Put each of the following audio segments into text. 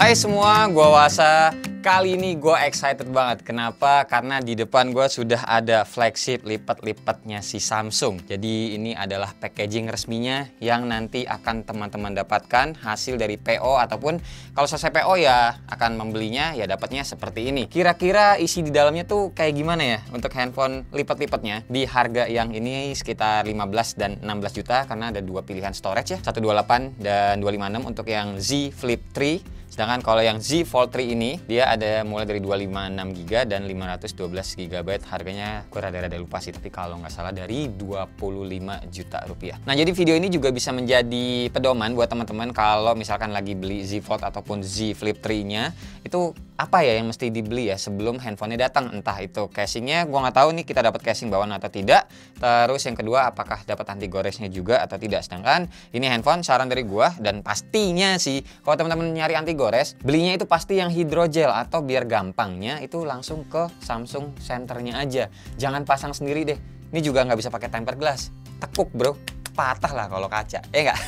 Hai semua, gua Wasa. Kali ini gue excited banget. Kenapa? Karena di depan gue sudah ada flagship lipat-lipatnya si Samsung. Jadi ini adalah packaging resminya yang nanti akan teman-teman dapatkan hasil dari PO, ataupun kalau selesai PO ya akan membelinya, ya dapatnya seperti ini. Kira-kira isi di dalamnya tuh kayak gimana ya untuk handphone lipat-lipatnya di harga yang ini sekitar 15 dan 16 juta, karena ada dua pilihan storage ya, 128 dan 256 untuk yang Z Flip 3. Sedangkan kalau yang Z Fold 3 ini dia ada mulai dari 256GB dan 512GB. Harganya gue rada-rada lupa sih, tapi kalau nggak salah dari 25 juta rupiah. Nah, jadi video ini juga bisa menjadi pedoman buat teman-teman kalau misalkan lagi beli Z Fold ataupun Z Flip 3-nya, itu apa ya yang mesti dibeli ya sebelum handphonenya datang. Entah itu casingnya, gue nggak tahu nih kita dapat casing bawaan atau tidak. Terus yang kedua, apakah dapat anti goresnya juga atau tidak. Sedangkan ini handphone saran dari gue, dan pastinya sih kalau teman-teman nyari anti gores, belinya itu pasti yang hidrogel, atau biar gampangnya itu langsung ke Samsung centernya aja. Jangan pasang sendiri deh. Ini juga nggak bisa pakai tempered glass. Tekuk bro, patah lah kalau kaca, ya nggak?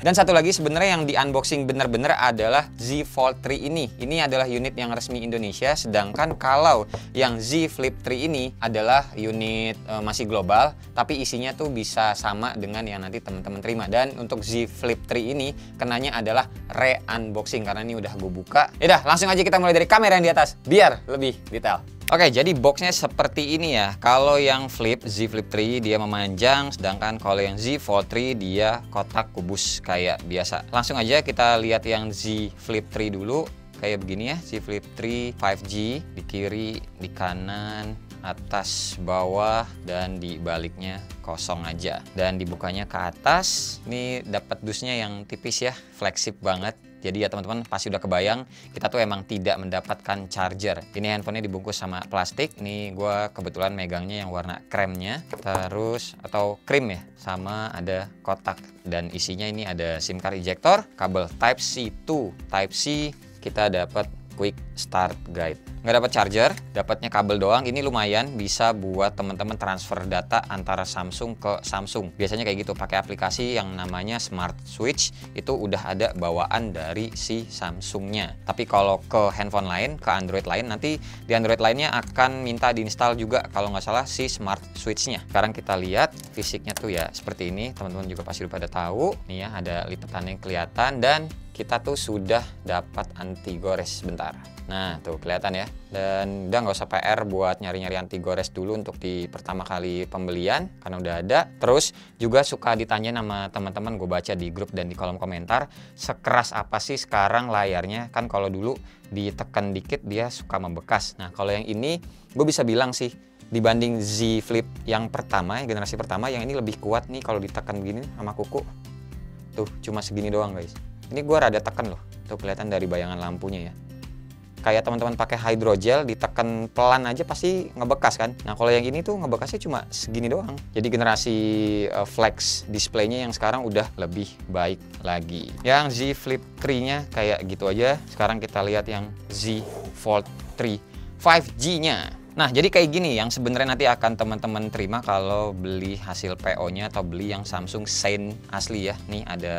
Dan satu lagi sebenarnya yang di unboxing bener-bener adalah Z Fold 3 ini. Ini adalah unit yang resmi Indonesia, sedangkan kalau yang Z Flip 3 ini adalah unit masih global, tapi isinya tuh bisa sama dengan yang nanti teman-teman terima. Dan untuk Z Flip 3 ini kenanya adalah re-unboxing karena ini udah gue buka. Yaudah, langsung aja kita mulai dari kamera yang di atas biar lebih detail. Oke, jadi boxnya seperti ini ya. Kalau yang Z Flip 3 dia memanjang, sedangkan kalau yang Z Fold 3 dia kotak kubus kayak biasa. Langsung aja kita lihat yang Z Flip 3 dulu. Kayak begini ya, Z Flip 3 5G, di kiri, di kanan, atas, bawah, dan di baliknya kosong aja. Dan dibukanya ke atas, ini dapat dusnya yang tipis ya, flagship banget. Jadi ya teman-teman pasti udah kebayang, kita tuh emang tidak mendapatkan charger. Ini handphonenya dibungkus sama plastik. Ini gue kebetulan megangnya yang warna kremnya, terus atau krim ya, sama ada kotak. Dan isinya ini ada SIM card ejector, kabel Type-C to Type-C, kita dapat quick start guide. Nggak dapat charger, dapatnya kabel doang. Ini lumayan bisa buat teman-teman transfer data antara Samsung ke Samsung. Biasanya kayak gitu, pakai aplikasi yang namanya Smart Switch, itu udah ada bawaan dari si Samsungnya. Tapi kalau ke handphone lain, ke Android lain, nanti di Android lainnya akan minta diinstal juga kalau nggak salah si Smart Switch-nya. Sekarang kita lihat fisiknya tuh ya seperti ini. Teman-teman juga pasti udah pada tahu. Nih ya, ada lipatannya yang kelihatan, dan kita tuh sudah dapat anti gores sebentar. Nah tuh kelihatan ya. Dan udah nggak usah PR buat nyari-nyari anti gores dulu untuk di pertama kali pembelian, karena udah ada. Terus juga suka ditanya sama teman-teman, gue baca di grup dan di kolom komentar, sekeras apa sih sekarang layarnya? Kan kalau dulu ditekan dikit dia suka membekas. Nah kalau yang ini gue bisa bilang sih, dibanding Z Flip yang pertama, generasi pertama, yang ini lebih kuat nih kalau ditekan begini sama kuku. Tuh cuma segini doang guys. Ini gue rada tekan loh, tuh kelihatan dari bayangan lampunya ya. Kayak teman-teman pakai hydrogel, ditekan pelan aja pasti ngebekas kan. Nah kalau yang ini tuh ngebekasnya cuma segini doang. Jadi generasi flex displaynya yang sekarang udah lebih baik lagi. Yang Z Flip 3-nya kayak gitu aja. Sekarang kita lihat yang Z Fold 3 5G-nya. Nah, jadi kayak gini yang sebenarnya nanti akan teman-teman terima kalau beli hasil PO-nya atau beli yang Samsung Shine asli ya. Nih ada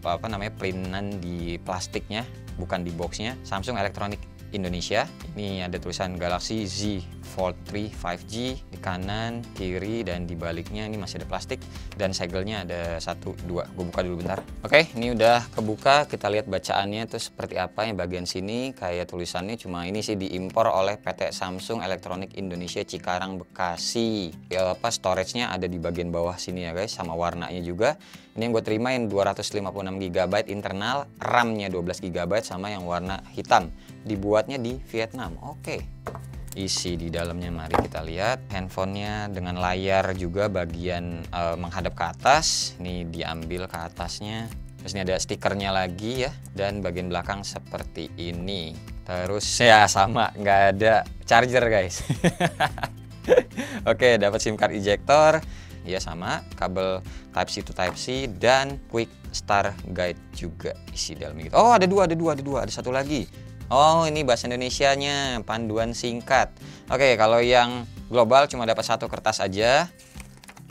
apa namanya, printan di plastiknya, bukan di boxnya. Samsung Electronic Indonesia. Ini ada tulisan Galaxy Z Fold 3 5G di kanan, kiri, dan di baliknya ini masih ada plastik, dan segelnya ada 1, 2. Gue buka dulu bentar. Oke, ini udah kebuka. Kita lihat bacaannya tuh seperti apa. Yang bagian sini kayak tulisannya, cuma ini sih diimpor oleh PT Samsung Electronic Indonesia Cikarang, Bekasi. Ya apa, storage-nya ada di bagian bawah sini ya guys, sama warnanya juga. Ini yang gue terimain 256GB internal, RAM-nya 12GB, sama yang warna hitam. Dibuatnya di Vietnam. Oke. Isi di dalamnya mari kita lihat. Handphonenya dengan layar juga bagian menghadap ke atas. Ini diambil ke atasnya. Terus ini ada stikernya lagi ya. Dan bagian belakang seperti ini. Terus ya sama, nggak ada charger guys. Oke, dapat SIM card ejector. Ya sama, kabel Type-C to Type-C, dan quick start guide juga isi dalamnya gitu. Oh ada dua, ada satu lagi. Oh ini bahasa Indonesianya, panduan singkat. Oke, kalau yang global cuma dapat satu kertas aja.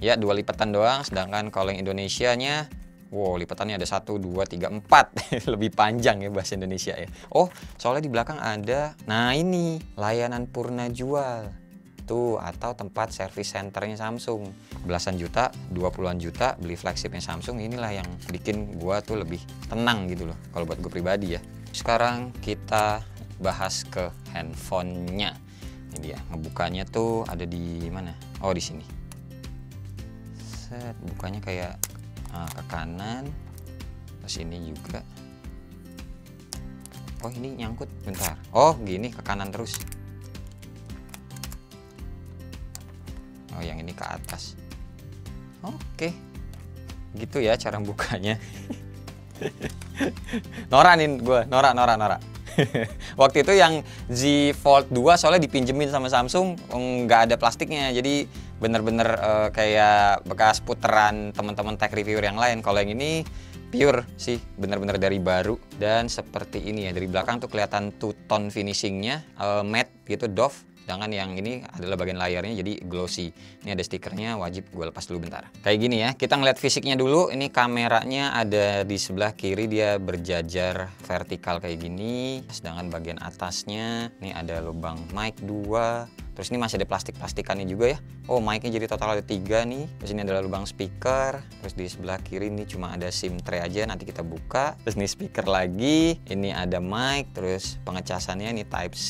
Ya, 2 lipatan doang. Sedangkan kalau yang Indonesianya Wow, lipatannya ada 1, 2, 3, 4. Lebih panjang ya bahasa Indonesia ya. Oh, soalnya di belakang ada, nah ini layanan purna jual tuh, atau tempat service centernya Samsung. Belasan juta, 20-an juta beli flagshipnya Samsung. Inilah yang bikin gua tuh lebih tenang gitu loh kalau buat gue pribadi ya. Sekarang kita bahas ke handphonenya. Ini dia, ngebukanya tuh ada di mana? Oh, di sini. Set, bukanya kayak ke kanan, terus ini juga. Oh, ini nyangkut, bentar. Oh, gini ke kanan terus. Oh, yang ini ke atas. Oke, gitu ya cara bukanya. Norak nih gue, norak. Waktu itu yang Z Fold 2 soalnya dipinjemin sama Samsung, nggak ada plastiknya, jadi bener-bener kayak bekas puteran teman-teman tech reviewer yang lain. Kalau yang ini pure sih, bener-bener dari baru. Dan seperti ini ya, dari belakang tuh kelihatan two tone finishingnya, matte gitu, doff. Sedangkan yang ini adalah bagian layarnya jadi glossy. Ini ada stikernya, wajib gue lepas dulu bentar. Kayak gini ya, kita ngeliat fisiknya dulu. Ini kameranya ada di sebelah kiri, dia berjajar vertikal kayak gini. Sedangkan bagian atasnya, ini ada lubang mic 2. Terus ini masih ada plastik-plastikannya juga ya. Oh, mic-nya jadi total ada 3 nih. Terus ini adalah lubang speaker. Terus di sebelah kiri ini cuma ada SIM tray aja, nanti kita buka. Terus ini speaker lagi. Ini ada mic, terus pengecasannya ini Type C.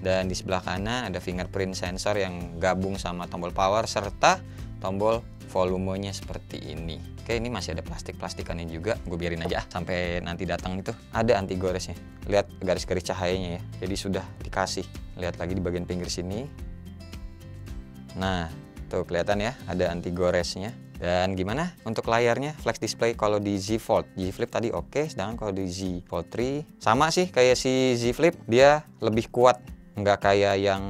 Dan di sebelah kanan ada fingerprint sensor yang gabung sama tombol power serta tombol volumenya seperti ini. Oke, ini masih ada plastik-plastikannya juga. Gue biarin aja sampai nanti datang itu. Ada anti goresnya. Lihat garis-garis cahayanya ya. Jadi sudah dikasih. Lihat lagi di bagian pinggir sini. Nah, tuh kelihatan ya, ada anti goresnya. Dan gimana untuk layarnya? Flex display kalau di Z Fold. Z Flip tadi oke, sedangkan kalau di Z Fold 3 sama sih kayak si Z Flip, dia lebih kuat. Nggak kayak yang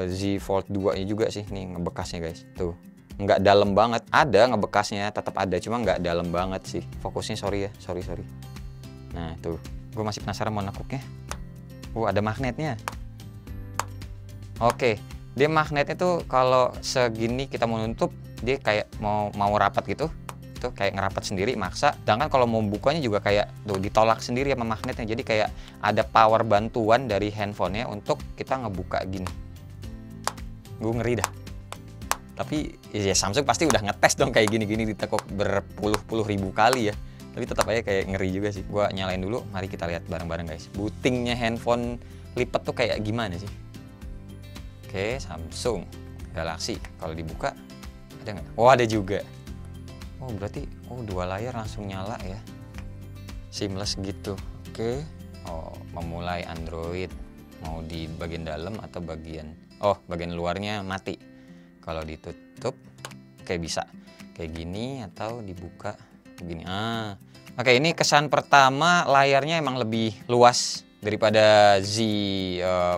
Z Fold 2 nya juga sih. Nih ngebekasnya guys. Tuh. Nggak dalam banget, ada ngebekasnya, tetap ada, cuma nggak dalam banget sih. Fokusnya sorry ya, sorry. Nah tuh, gue masih penasaran mau nekuknya. Ada magnetnya. Oke, dia magnetnya tuh kalau segini kita mau nutup, dia kayak mau rapat gitu. Tuh kayak ngerapat sendiri, maksa. Sedangkan kalau mau bukanya juga kayak tuh ditolak sendiri sama magnetnya. Jadi kayak ada power bantuan dari handphonenya untuk kita ngebuka gini. Gue ngeri dah. Tapi ya Samsung pasti udah ngetes dong kayak gini-gini ditekuk berpuluh-puluh ribu kali ya. Tapi tetap aja kayak ngeri juga sih. Gua nyalain dulu, mari kita lihat bareng-bareng guys. Bootingnya handphone lipat tuh kayak gimana sih? Oke, Samsung Galaxy. Kalau dibuka ada nggak? Oh, ada juga. Oh, berarti dua layar langsung nyala ya. Seamless gitu. Oke. Oh, memulai Android. Mau di bagian dalam atau bagian luarnya mati. Kalau ditutup kayak bisa kayak gini atau dibuka begini. Oke, ini kesan pertama layarnya emang lebih luas daripada Z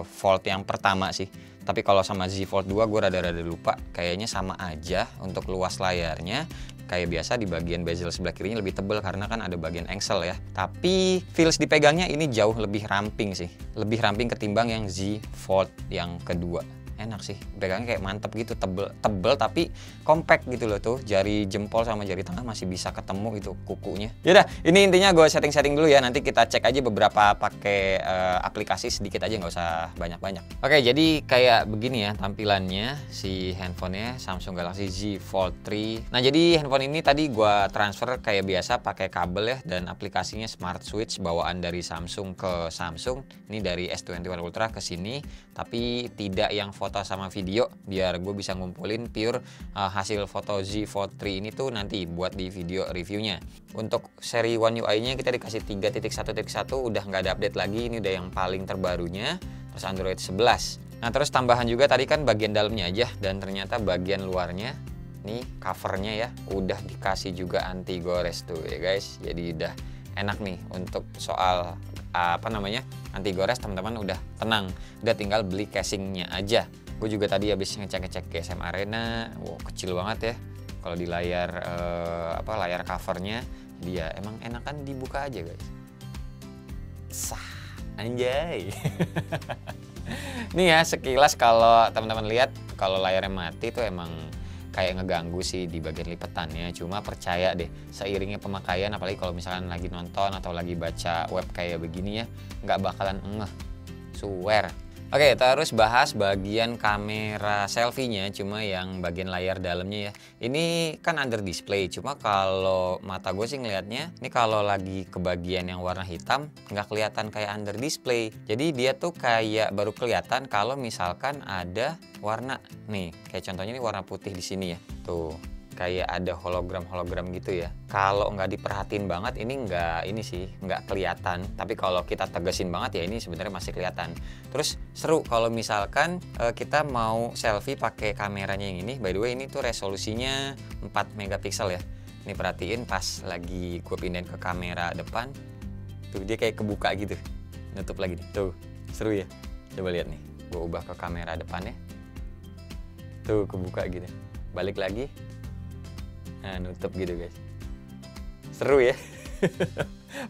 Fold yang pertama sih. Tapi kalau sama Z Fold 2 gue rada-rada lupa. Kayaknya sama aja untuk luas layarnya. Kayak biasa di bagian bezel sebelah kirinya lebih tebal karena kan ada bagian engsel ya. Tapi feels dipegangnya ini jauh lebih ramping sih. Lebih ramping ketimbang yang Z Fold yang kedua. Enak sih, pegangnya kayak mantep gitu, tebel tapi compact gitu loh tuh. Jari jempol sama jari tengah masih bisa ketemu itu kukunya. Yaudah, ini intinya gue setting-setting dulu ya. Nanti kita cek aja beberapa pakai aplikasi sedikit aja, nggak usah banyak-banyak. Oke, jadi kayak begini ya tampilannya si handphonenya Samsung Galaxy Z Fold 3. Nah, jadi handphone ini tadi gue transfer kayak biasa pakai kabel ya, dan aplikasinya Smart Switch bawaan dari Samsung ke Samsung. Ini dari S21 Ultra ke sini, tapi tidak yang foto sama video, biar gue bisa ngumpulin pure hasil foto Z Fold 3 ini tuh nanti buat di video reviewnya. Untuk seri One UI nya kita dikasih 3.1.1, udah nggak ada update lagi, ini udah yang paling terbarunya, terus Android 11. Nah, terus tambahan juga tadi kan bagian dalamnya aja, dan ternyata bagian luarnya nih covernya ya udah dikasih juga anti gores tuh ya guys. Jadi udah enak nih untuk soal anti gores, teman-teman udah tenang, udah tinggal beli casingnya aja. Gue juga tadi habis ngecek GSM Arena, kecil banget ya. Kalau di layar layar covernya dia emang enakan dibuka aja guys. Sah, anjay. Nih ya sekilas kalau teman-teman lihat, kalau layarnya mati tuh emang kayak ngeganggu sih di bagian lipetannya. Cuma percaya deh, seiringnya pemakaian, apalagi kalau misalkan lagi nonton atau lagi baca web kayak begini ya, nggak bakalan ngeh, swear. Oke, terus bahas bagian kamera selfie-nya, cuma yang bagian layar dalamnya ya. Ini kan under display, cuma kalau mata gue sih ngelihatnya, ini kalau lagi ke bagian yang warna hitam, nggak kelihatan kayak under display. Jadi dia tuh kayak baru kelihatan kalau misalkan ada warna, nih, kayak contohnya ini warna putih di sini ya. Tuh, kayak ada hologram gitu ya. Kalau nggak diperhatiin banget ini nggak kelihatan. Tapi kalau kita tegesin banget ya ini sebenarnya masih kelihatan. Terus seru kalau misalkan kita mau selfie pakai kameranya yang ini. By the way ini tuh resolusinya 4 megapiksel ya. Ini perhatiin pas lagi gue pindahin ke kamera depan, tuh dia kayak kebuka gitu. Nutup lagi nih. Tuh seru ya. Coba lihat nih. Gue ubah ke kamera depannya. Tuh kebuka gitu. Balik lagi. Nah, nutup gitu guys. Seru ya.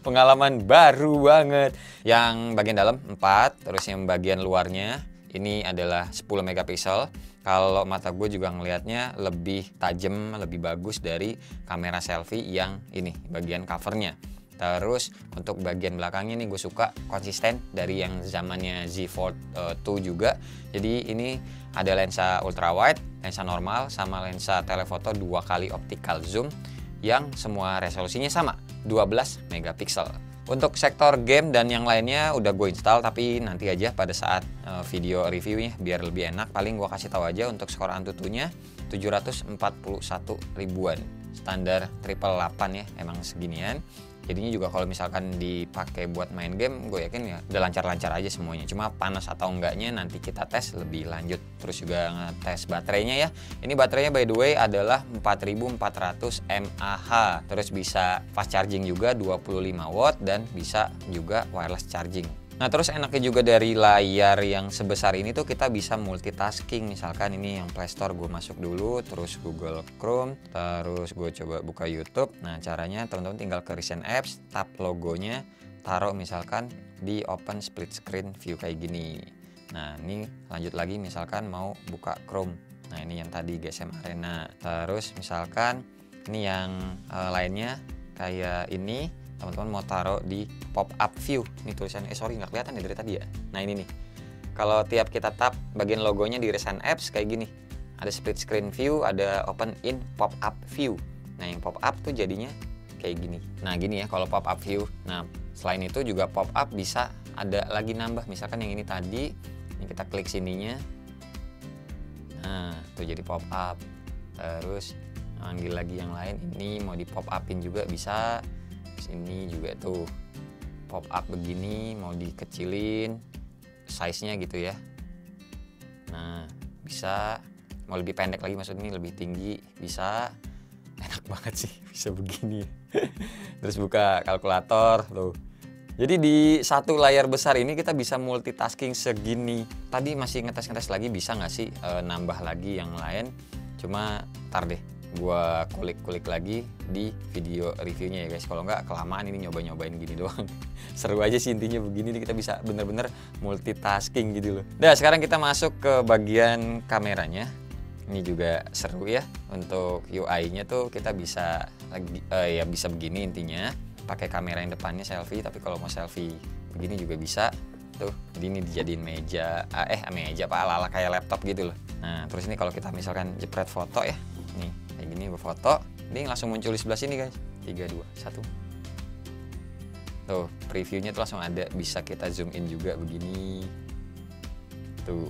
Pengalaman baru banget. Yang bagian dalam 4, terus yang bagian luarnya ini adalah 10 megapiksel. Kalau mata gue juga ngelihatnya lebih tajam, lebih bagus dari kamera selfie yang ini, bagian covernya. Terus untuk bagian belakangnya nih gue suka konsisten dari yang zamannya Z Fold 2 juga. Jadi ini ada lensa ultra wide, lensa normal, sama lensa telefoto 2 kali optical zoom yang semua resolusinya sama 12 megapiksel. Untuk sektor game dan yang lainnya udah gue install, tapi nanti aja pada saat video reviewnya biar lebih enak. Paling gue kasih tahu aja untuk skor Antutunya 741 ribuan. Standar triple 8 ya, emang seginian. Jadinya juga kalau misalkan dipakai buat main game, gue yakin ya udah lancar-lancar aja semuanya. Cuma panas atau enggaknya nanti kita tes lebih lanjut. Terus juga ngetes baterainya ya. Ini baterainya by the way adalah 4400 mAh. Terus bisa fast charging juga 25 watt dan bisa juga wireless charging. Nah terus enaknya juga dari layar yang sebesar ini tuh kita bisa multitasking. Misalkan ini yang Play Store gue masuk dulu, terus Google Chrome, terus gue coba buka YouTube. Nah caranya teman-teman tinggal ke Recent Apps, tap logonya, taruh misalkan di Open Split Screen View kayak gini. Nah ini lanjut lagi misalkan mau buka Chrome. Nah ini yang tadi GSM Arena. Terus misalkan ini yang lainnya kayak ini. Teman-teman mau taruh di pop up view. Ini tulisannya, sorry nggak kelihatan ya dari tadi ya. Nah ini nih, kalau tiap kita tap bagian logonya di Recent Apps kayak gini, ada split screen view, ada open in pop up view. Nah yang pop up tuh jadinya kayak gini. Nah gini ya kalau pop up view. Nah selain itu juga pop up bisa ada lagi nambah. Misalkan yang ini tadi, ini kita klik sininya. Nah tuh jadi pop up. Terus ambil lagi yang lain, ini mau di pop upin juga bisa. Ini juga tuh pop up begini, mau dikecilin size-nya gitu ya. Nah bisa, mau lebih pendek lagi maksudnya ini lebih tinggi bisa. Enak banget sih bisa begini. Terus buka kalkulator tuh. Jadi di satu layar besar ini kita bisa multitasking segini. Tadi masih ngetes lagi bisa nggak sih nambah lagi yang lain. Cuma ntar deh gua kulik-kulik lagi di video reviewnya ya guys. Kalau nggak kelamaan ini nyoba-nyobain gini doang. Seru aja sih intinya begini nih, kita bisa bener-bener multitasking gitu loh. Nah sekarang kita masuk ke bagian kameranya. Ini juga seru ya. Untuk UI-nya tuh kita bisa ya bisa begini intinya. Pakai kamera yang depannya selfie, tapi kalau mau selfie begini juga bisa. Tuh, jadi ini dijadiin meja apa ala-ala kayak laptop gitu loh. Nah terus ini kalau kita misalkan jepret foto ya, nih kayak gini gue foto, ini langsung muncul di sebelah sini guys. 3, 2, 1. Tuh previewnya tuh langsung ada, bisa kita zoom in juga begini. Tuh,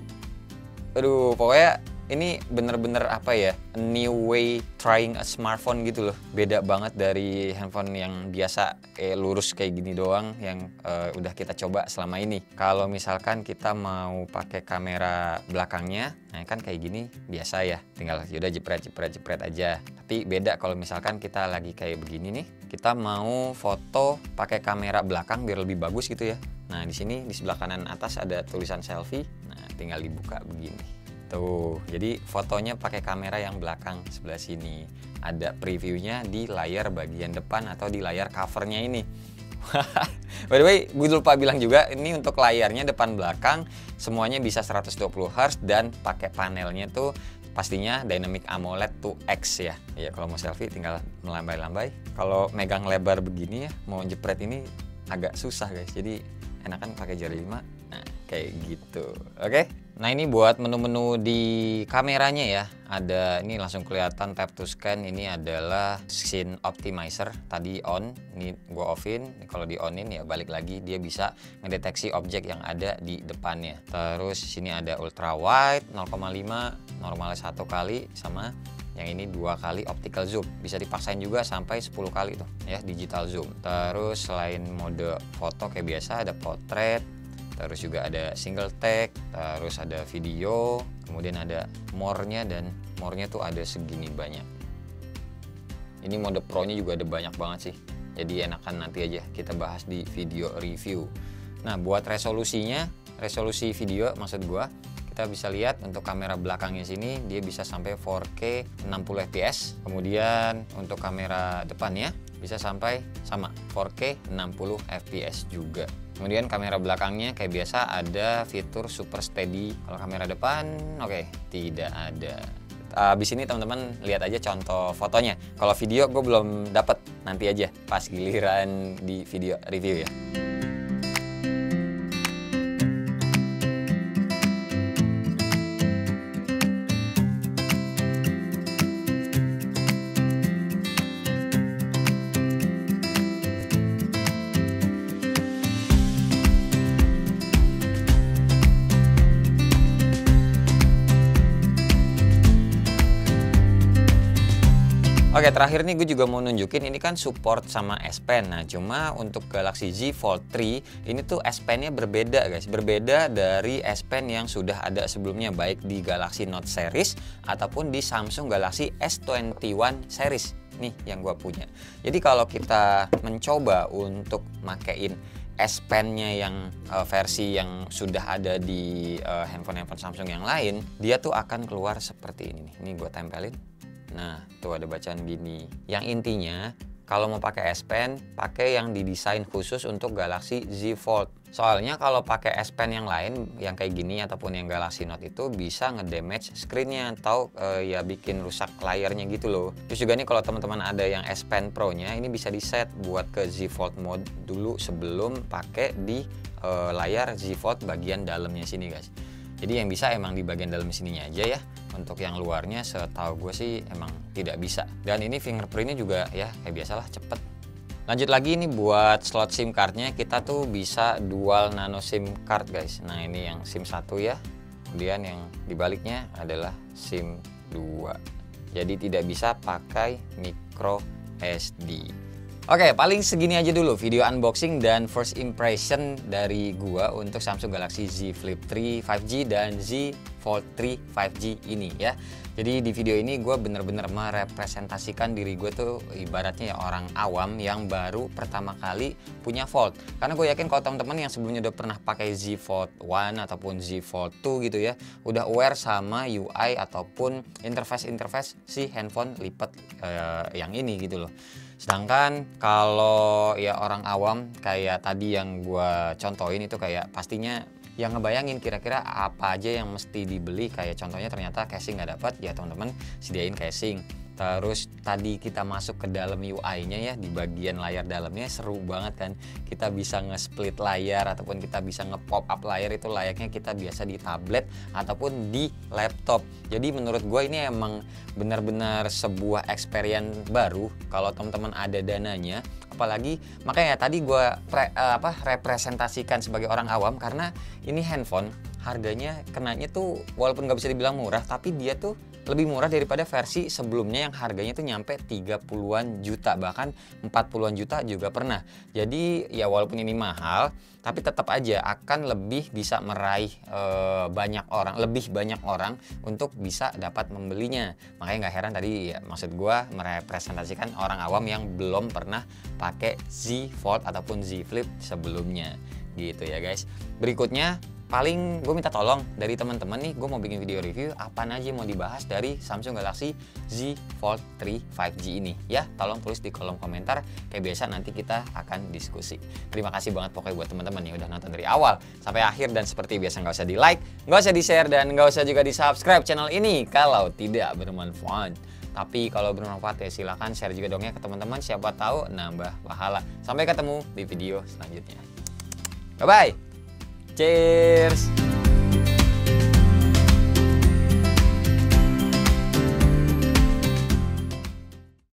aduh pokoknya ini bener-bener apa ya, a new way trying a smartphone gitu loh. Beda banget dari handphone yang biasa lurus kayak gini doang yang udah kita coba selama ini. Kalau misalkan kita mau pakai kamera belakangnya, nah kan kayak gini biasa ya, tinggal yaudah jepret aja. Tapi beda kalau misalkan kita lagi kayak begini nih, kita mau foto pakai kamera belakang biar lebih bagus gitu ya. Nah di sini di sebelah kanan atas ada tulisan selfie, nah tinggal dibuka begini. Tuh, jadi fotonya pakai kamera yang belakang sebelah sini. Ada previewnya di layar bagian depan atau di layar covernya ini. By the way, gue lupa bilang juga, ini untuk layarnya depan belakang semuanya bisa 120 Hz dan pakai panelnya tuh pastinya Dynamic AMOLED 2X ya. Ya kalau mau selfie tinggal melambai-lambai. Kalau megang lebar begini ya, mau jepret ini agak susah guys. Jadi enakan pakai jari 5. Nah, kayak gitu. Oke. Nah, ini buat menu-menu di kameranya ya. Ada ini langsung kelihatan tap to scan, ini adalah scene optimizer. Tadi on, ini gua offin. Kalau di onin ya balik lagi dia bisa mendeteksi objek yang ada di depannya. Terus sini ada ultra wide 0,5, normalnya 1 kali, sama yang ini 2 kali optical zoom. Bisa dipaksain juga sampai 10 kali tuh ya digital zoom. Terus selain mode foto kayak biasa ada portrait, terus juga ada single take, terus ada video, kemudian ada more-nya, dan more-nya tuh ada segini banyak. Ini mode pro-nya juga ada banyak banget sih. Jadi enakan nanti aja kita bahas di video review. Nah, buat resolusinya, resolusi video maksud gua, kita bisa lihat untuk kamera belakangnya sini dia bisa sampai 4K 60 fps. Kemudian untuk kamera depannya bisa sampai sama 4K 60 fps juga. Kemudian kamera belakangnya kayak biasa ada fitur super steady. Kalau kamera depan oke, tidak ada. Abis ini teman-teman lihat aja contoh fotonya. Kalau video gue belum dapet, nanti aja pas giliran di video review ya. Oke, terakhir nih gue juga mau nunjukin ini kan support sama S Pen. Nah, cuma untuk Galaxy Z Fold 3 ini tuh S Pen-nya berbeda guys. Berbeda dari S Pen yang sudah ada sebelumnya, baik di Galaxy Note series ataupun di Samsung Galaxy S21 series nih yang gue punya. Jadi kalau kita mencoba untuk makein S Pen-nya yang versi yang sudah ada di handphone-handphone Samsung yang lain, dia tuh akan keluar seperti ini nih. Ini gue tempelin. Nah, tuh ada bacaan gini. Yang intinya, kalau mau pakai S Pen, pakai yang didesain khusus untuk Galaxy Z Fold. Soalnya kalau pakai S Pen yang lain, yang kayak gini ataupun yang Galaxy Note itu bisa ngedamage screen-nya atau ya bikin rusak layarnya gitu loh. Terus juga nih kalau teman-teman ada yang S Pen Pro-nya, ini bisa di-set buat ke Z Fold mode dulu sebelum pakai di layar Z Fold bagian dalamnya sini guys. Jadi yang bisa emang di bagian dalam sininya aja ya. Untuk yang luarnya setahu gue sih emang tidak bisa. Dan ini fingerprintnya juga ya kayak biasalah cepet. Lanjut lagi nih buat slot SIM cardnya, kita tuh bisa dual nano SIM card guys. Nah ini yang SIM 1 ya. Kemudian yang dibaliknya adalah SIM 2. Jadi tidak bisa pakai micro SD. Oke, paling segini aja dulu video unboxing dan first impression dari gua untuk Samsung Galaxy Z Flip 3 5G dan Z Fold 3 5G ini ya. Jadi di video ini gue bener-bener merepresentasikan diri gue tuh ibaratnya ya orang awam yang baru pertama kali punya Fold. Karena gue yakin kalau teman-teman yang sebelumnya udah pernah pakai Z Fold 1 ataupun Z Fold 2 gitu ya, udah aware sama UI ataupun interface si handphone lipat yang ini gitu loh. Sedangkan kalau ya orang awam kayak tadi yang gue contohin itu kayak pastinya yang ngebayangin kira-kira apa aja yang mesti dibeli. Kayak contohnya ternyata casing nggak dapat, ya teman-teman sediain casing. Terus tadi kita masuk ke dalam UI-nya ya, di bagian layar dalamnya seru banget kan. Kita bisa nge-split layar ataupun kita bisa nge-pop up layar, itu layaknya kita biasa di tablet ataupun di laptop. Jadi menurut gue ini emang benar-benar sebuah experience baru kalau teman-teman ada dananya. Apalagi makanya tadi gue representasikan sebagai orang awam karena ini handphone harganya kenanya tuh walaupun nggak bisa dibilang murah, tapi dia tuh lebih murah daripada versi sebelumnya yang harganya tuh nyampe 30-an juta, bahkan 40-an juta juga pernah. Jadi ya walaupun ini mahal, tapi tetap aja akan lebih bisa meraih lebih banyak orang untuk bisa dapat membelinya. Makanya nggak heran tadi ya, maksud gua merepresentasikan orang awam yang belum pernah pakai Z Fold ataupun Z Flip sebelumnya gitu ya guys. Berikutnya paling gue minta tolong dari teman-teman nih, gue mau bikin video review apa aja mau dibahas dari Samsung Galaxy Z Fold 3 5G ini ya. Tolong tulis di kolom komentar, kayak biasa nanti kita akan diskusi. Terima kasih banget pokoknya buat teman-teman yang udah nonton dari awal sampai akhir, dan seperti biasa nggak usah di like, nggak usah di share, dan nggak usah juga di subscribe channel ini kalau tidak bermanfaat. Tapi kalau bermanfaat ya silahkan share juga dong ya ke teman-teman, siapa tahu nambah pahala. Sampai ketemu di video selanjutnya. Bye bye. Cheers!